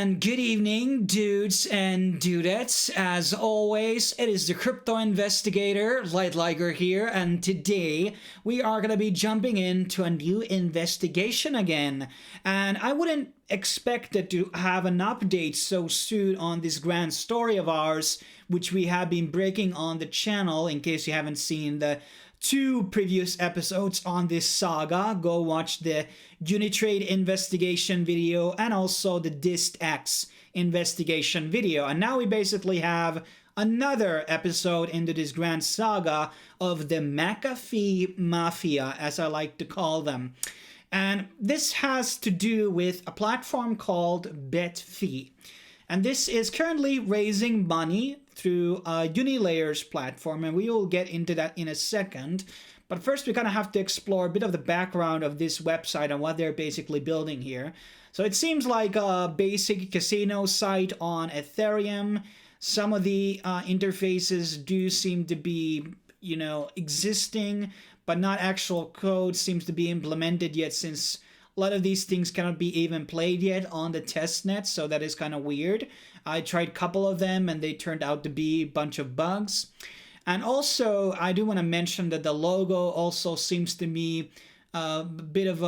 And good evening, dudes and dudettes. As always, it is the crypto investigator, Light Liger here, and today we are going to be jumping into a new investigation again. And I wouldn't expect it to have an update so soon on this grand story of ours, which we have been breaking on the channel. In case you haven't seen the two previous episodes on this saga, go watch the Unitrade investigation video and also the DistX investigation video. And now we basically have another episode into this grand saga of the McAfee Mafia, as I like to call them. And this has to do with a platform called BetFi. And this is currently raising money through Unilayer's platform, and we will get into that in a second. But first, we kind of have to explore a bit of the background of this website and what they're basically building here. So it seems like a basic casino site on Ethereum. Some of the interfaces do seem to be, existing, but not actual code seems to be implemented yet, since a lot of these things cannot be even played yet on the testnet, so that is kind of weird. I tried a couple of them and they turned out to be a bunch of bugs. And also, I do want to mention that the logo also seems to me a bit of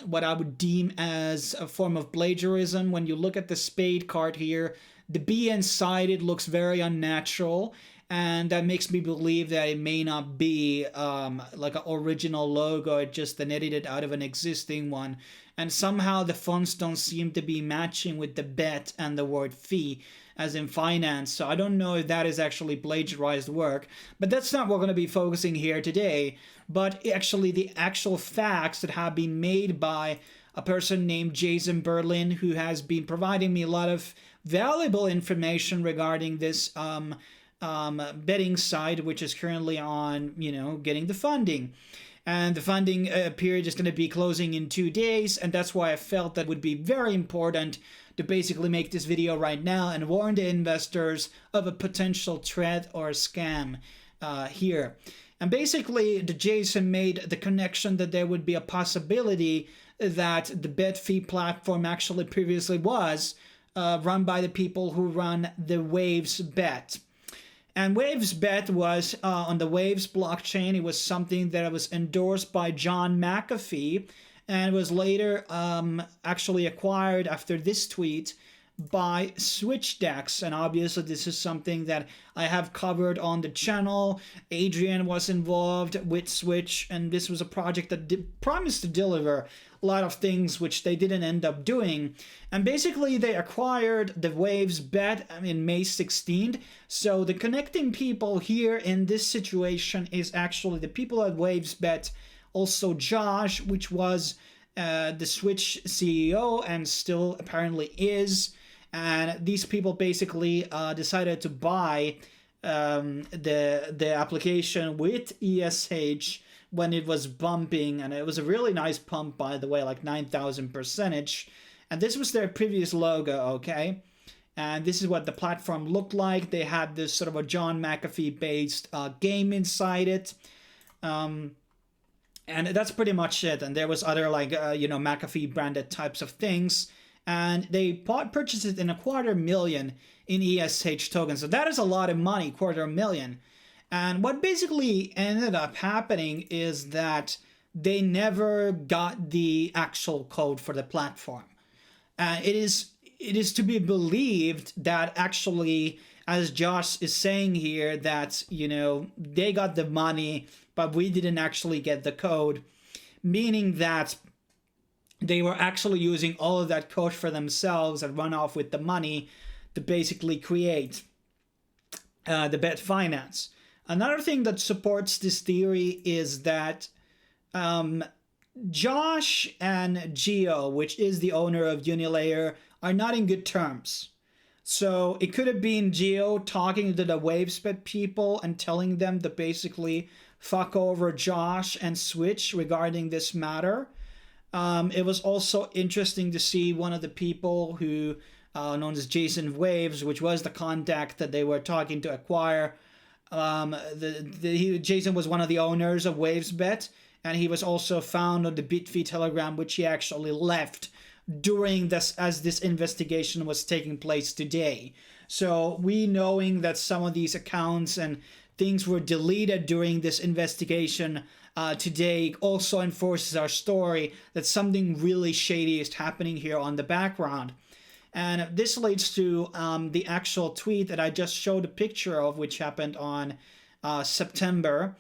what I would deem as a form of plagiarism. When you look at the spade card here, the B inside it looks very unnatural. And that makes me believe that it may not be like an original logo, it's just an edited out of an existing one. And somehow the fonts don't seem to be matching with the bet and the word fee, as in finance. So I don't know if that is actually plagiarized work, but that's not what we're going to be focusing here today. But actually the actual facts that have been made by a person named Jason Berlin, who has been providing me a lot of valuable information regarding this betting site, which is currently on, getting the funding. And the funding period is going to be closing in 2 days, and that's why I felt that would be very important to basically make this video right now and warn the investors of a potential threat or scam here. And basically, the Jason made the connection that there would be a possibility that the BetFi platform actually previously was run by the people who run the WavesBet. And WavesBet was on the Waves blockchain. It was something that was endorsed by John McAfee and was later actually acquired after this tweet by SwitchDex. And obviously this is something that I have covered on the channel. Adrian was involved with Switch, and this was a project that promised to deliver a lot of things which they didn't end up doing. And basically they acquired the WavesBet in May 16th. So the connecting people here in this situation is actually the people at WavesBet, also Josh, which was the Switch CEO and still apparently is. And these people basically decided to buy the application with ESH when it was bumping, and it was a really nice pump, by the way, like 9,000%. And this was their previous logo, okay? And this is what the platform looked like. They had this sort of a John McAfee based game inside it. And that's pretty much it. And there was other like, McAfee branded types of things. And they purchased it in $250,000 in ESH tokens. So that is a lot of money, $250,000. And what basically ended up happening is that they never got the actual code for the platform. It is to be believed that actually, as Josh is saying here, that, they got the money, but we didn't actually get the code, meaning that they were actually using all of that code for themselves and run off with the money to basically create the bet finance. Another thing that supports this theory is that Josh and Geo, which is the owner of Unilayer, are not in good terms. So it could have been Geo talking to the WavesBet people and telling them to basically fuck over Josh and Switch regarding this matter. It was also interesting to see one of the people who, known as Jason Waves, which was the contact that they were talking to acquire. Jason was one of the owners of WavesBet, and he was also found on the BitFi Telegram, which he actually left during this, as this investigation was taking place today. So we knowing that some of these accounts and things were deleted during this investigation today also enforces our story that something really shady is happening here on the background. And this leads to the actual tweet that I just showed a picture of, which happened on September.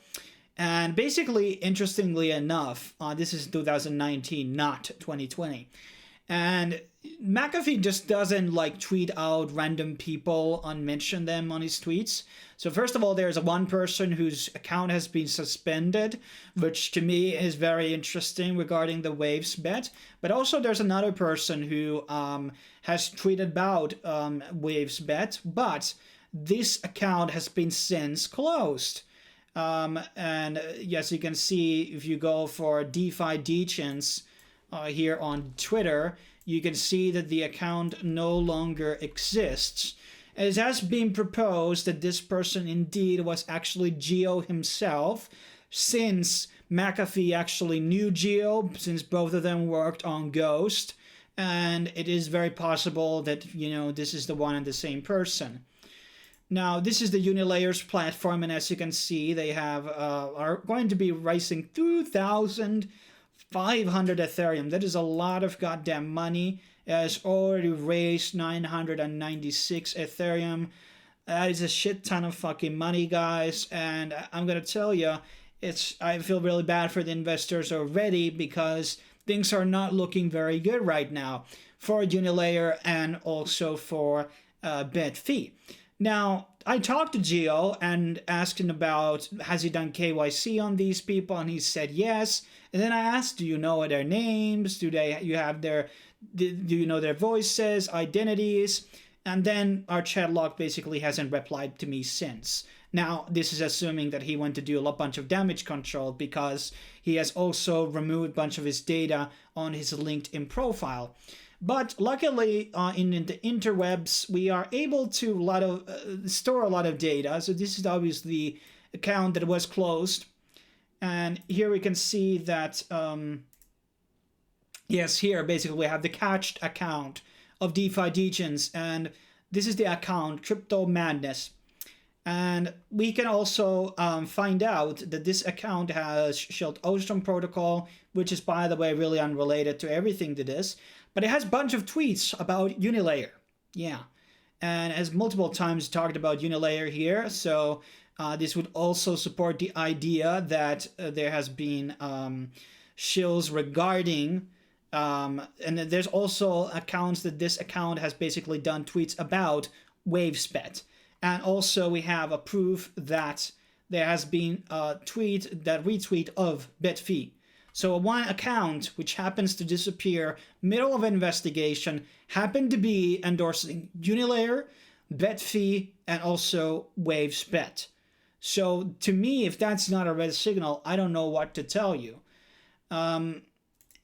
And basically, interestingly enough, this is 2019, not 2020. And McAfee just doesn't like tweet out random people and mention them on his tweets. So first of all, there's one person whose account has been suspended, which to me is very interesting regarding the WavesBet. But also there's another person who has tweeted about WavesBet, but this account has been since closed. And yes, you can see if you go for DeFi Degens here on Twitter, you can see that the account no longer exists. It has been proposed that this person indeed was actually Geo himself, since McAfee actually knew Geo, since both of them worked on Ghost, and it is very possible that, you know, this is the one and the same person. Now, this is the Unilayer's platform, and as you can see, they have are going to be raising 2,500 Ethereum. That is a lot of goddamn money. It has already raised 996 Ethereum. That is a shit ton of fucking money, guys. And I'm gonna tell you, I feel really bad for the investors already, because things are not looking very good right now for Unilayer and also for BetFi. Now, I talked to Geo and asked him about, has he done KYC on these people, and he said yes. And then I asked, do you know their names? Do you know their voices, identities? And then our chat log basically hasn't replied to me since. Now, this is assuming that he went to do a bunch of damage control, because he has also removed a bunch of his data on his LinkedIn profile. But luckily, in the interwebs, we are able to store a lot of data. So this is obviously the account that was closed. And here we can see that, yes, here basically we have the cached account of DeFi Degens. And this is the account, Crypto Madness. And we can also find out that this account has Shield Ocean Protocol, which is, by the way, really unrelated to everything to this. But it has a bunch of tweets about Unilayer. Yeah. And has multiple times talked about Unilayer here. So this would also support the idea that there has been shills regarding... and there's also accounts that this account has basically done tweets about WavesBet. And also we have a proof that there has been a retweet of BetFi. So one account, which happens to disappear middle of investigation, happened to be endorsing Unilayer, BetFi, and also WavesBet. So to me, if that's not a red signal, I don't know what to tell you. And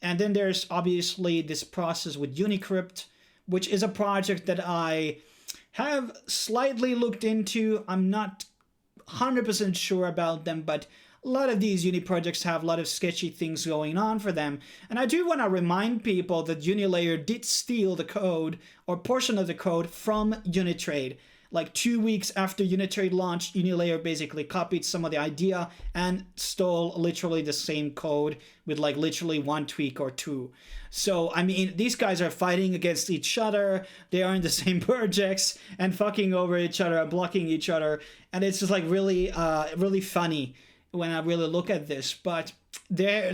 then there's obviously this process with Unicrypt, which is a project that I have slightly looked into. I'm not 100% sure about them, but a lot of these uni projects have a lot of sketchy things going on for them. And I do want to remind people that Unilayer did steal the code or portion of the code from Unitrade. Like 2 weeks after Unitrade launched, Unilayer basically copied some of the idea and stole literally the same code with like literally one tweak or two. So, I mean, these guys are fighting against each other. They are in the same projects and fucking over each other and blocking each other. And it's just like really, really funny when I really look at this. But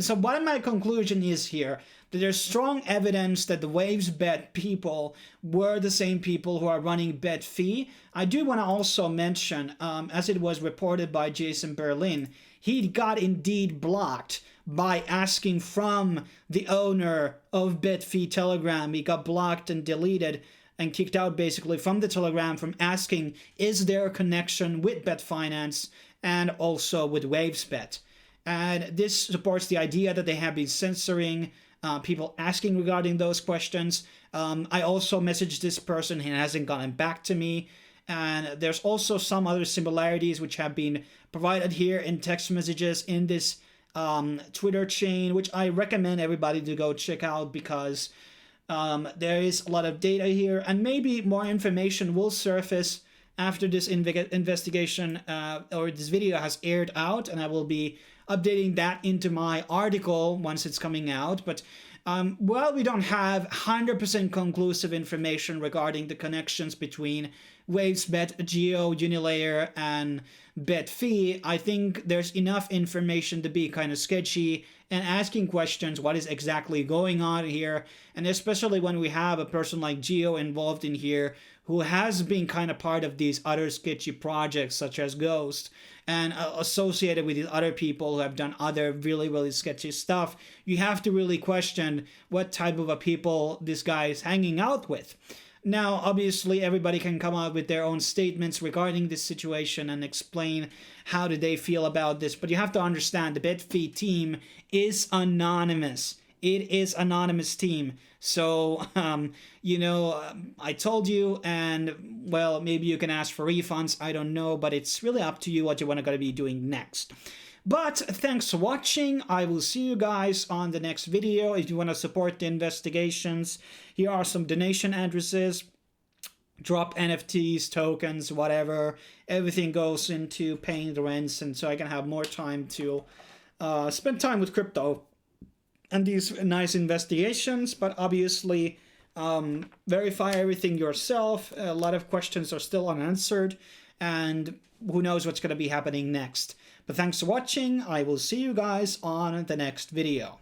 so what my conclusion is here, that there's strong evidence that the WavesBet people were the same people who are running BetFi. I do want to also mention, as it was reported by Jason Berlin, he got indeed blocked by asking from the owner of BetFi Telegram. He got blocked and deleted and kicked out basically from the Telegram from asking, is there a connection with BetFinance and also with WavesBet? And this supports the idea that they have been censoring people asking regarding those questions. I also messaged this person, he hasn't gotten back to me. And there's also some other similarities which have been provided here in text messages in this Twitter chain, which I recommend everybody to go check out, because There is a lot of data here, and maybe more information will surface after this investigation or this video has aired out, and I will be updating that into my article once it's coming out. But well, we don't have 100% conclusive information regarding the connections between WavesBet, Geo, Unilayer, and BetFi. I think there's enough information to be kind of sketchy and asking questions, what is exactly going on here, and especially when we have a person like Geo involved in here who has been kind of part of these other sketchy projects such as Ghost, and associated with these other people who have done other really sketchy stuff. You have to really question what type of a people this guy is hanging out with. Now, obviously, everybody can come out with their own statements regarding this situation and explain how do they feel about this, but you have to understand the BetFi team is anonymous. It is anonymous team. So, I told you, and well, maybe you can ask for refunds. I don't know, but it's really up to you what you want to be doing next. But thanks for watching. I will see you guys on the next video. If you want to support the investigations, here are some donation addresses. Drop NFTs, tokens, whatever. Everything goes into paying the rents, and so I can have more time to spend time with crypto and these nice investigations. But obviously, verify everything yourself. A lot of questions are still unanswered, and who knows what's going to be happening next. But thanks for watching. I will see you guys on the next video.